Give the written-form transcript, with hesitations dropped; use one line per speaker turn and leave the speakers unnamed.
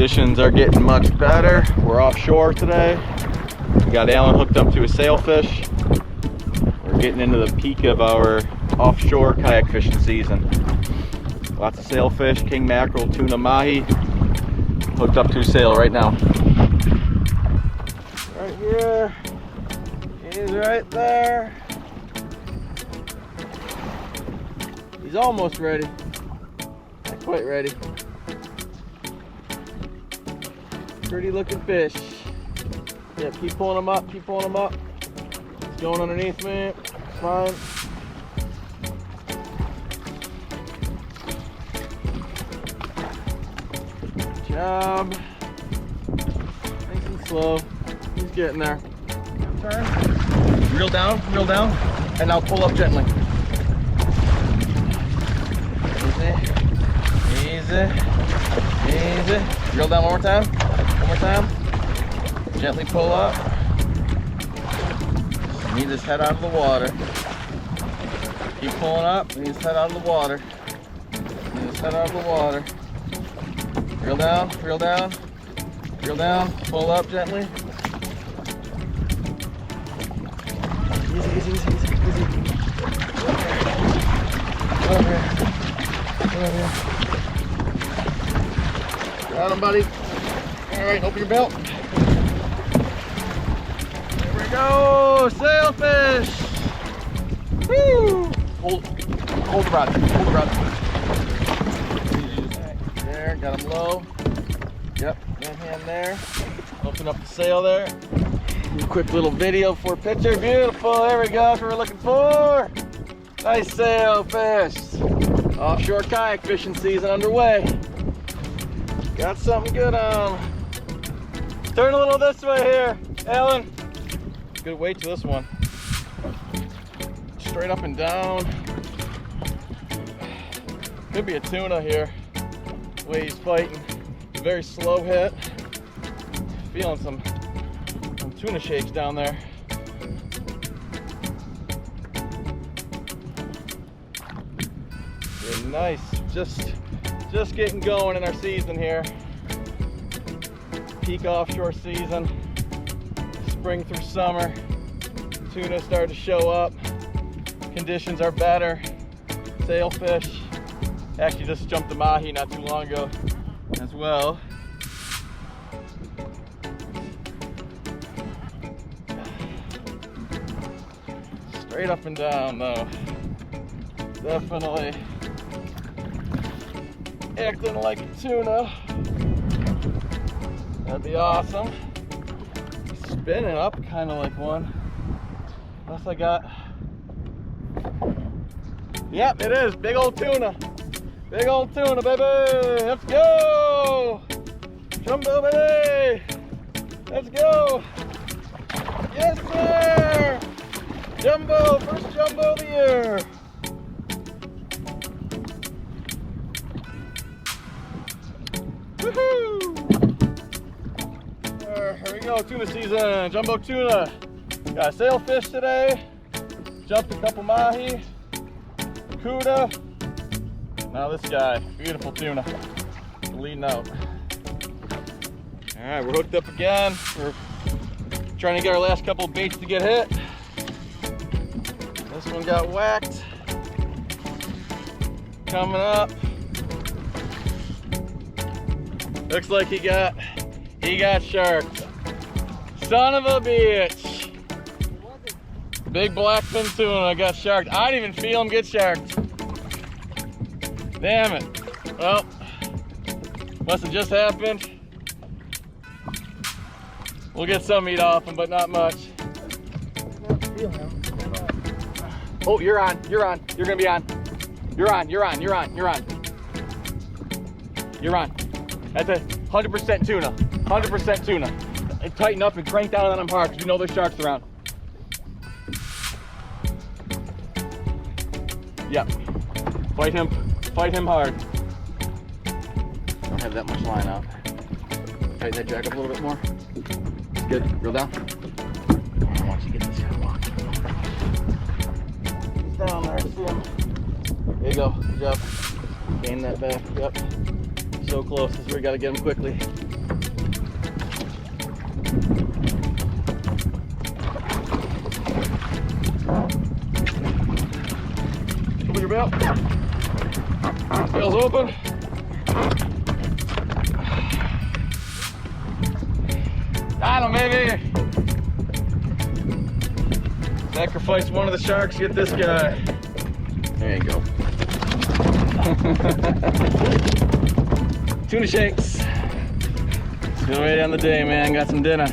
Conditions are getting much better. We're offshore today. We got Alan hooked up to a sailfish. We're getting into the peak of our offshore kayak fishing season. Lots of sailfish, king mackerel, tuna, mahi. Hooked up to a sail right now. Right here. He's right there. He's almost ready. Not quite ready. Pretty looking fish. Yeah, keep pulling him up, keep pulling him up. He's going underneath me. It's fine. Good job. Nice and slow. He's getting there. Turn. Reel down, and now pull up gently. Easy, easy, easy. Reel down one more time. One more time. Gently pull up. Need his head out of the water. Keep pulling up. Need his head out of the water. Need his head out of the water. Reel down, reel down, reel down. Pull up gently. Easy, easy, easy, easy, easy. Over here. Over here. Got him, buddy. All right, open your belt. There we go, sailfish. Woo! Hold the rod. Hold the rod. There, got him low. Yep, one hand there. Open up the sail there. Quick little video for a picture. Beautiful. There we go. That's what we're looking for. Nice sailfish. Offshore kayak fishing season underway. Got something good on. Turn a little this way here, Alan. Good weight to this one. Straight up and down. Could be a tuna here. The way he's fighting. Very slow hit. Feeling some tuna shakes down there. Very nice. Just getting going in our season here. Peak offshore season. Spring through summer. Tuna start to show up. Conditions are better. Sailfish. Actually just jumped the mahi not too long ago as well. Straight up and down though. Definitely acting like a tuna. That'd be awesome. Spinning up kind of like one. Unless I got... Yep, it is. Big old tuna. Big old tuna, baby. Let's go. Jumbo, baby. Let's go. Yes, sir. Jumbo, first jumbo of the year. Woohoo! Here we go, tuna season, jumbo tuna. Got a sailfish today. Jumped a couple mahi, cuda. Now this guy, beautiful tuna, leading out. All right, we're hooked up again. We're trying to get our last couple of baits to get hit. This one got whacked. Coming up. Looks like he got sharked. Son of a bitch. Big blackfin tuna got sharked. I didn't even feel him get sharked. Damn it. Well, must have just happened. We'll get some meat off him, but not much. Oh, you're on. You're on. You're gonna be on. You're on. You're on. You're on. You're on. You're on. That's a 100% tuna. 100% tuna. And tighten up and crank down on them hard because you know there's sharks around. Yep. Fight him hard. Don't have that much line out. Tighten that jack up a little bit more. Good. Reel down. Once you get this guy walking. He's down there. See him. There you go. Good job. Gain that back. Yep. So close. This is where we got to get him quickly. Bill. Bill's open. Got him, baby. Sacrifice one of the sharks, get this guy. There you go. Tuna shakes. Still ready on the day, man. Got some dinner.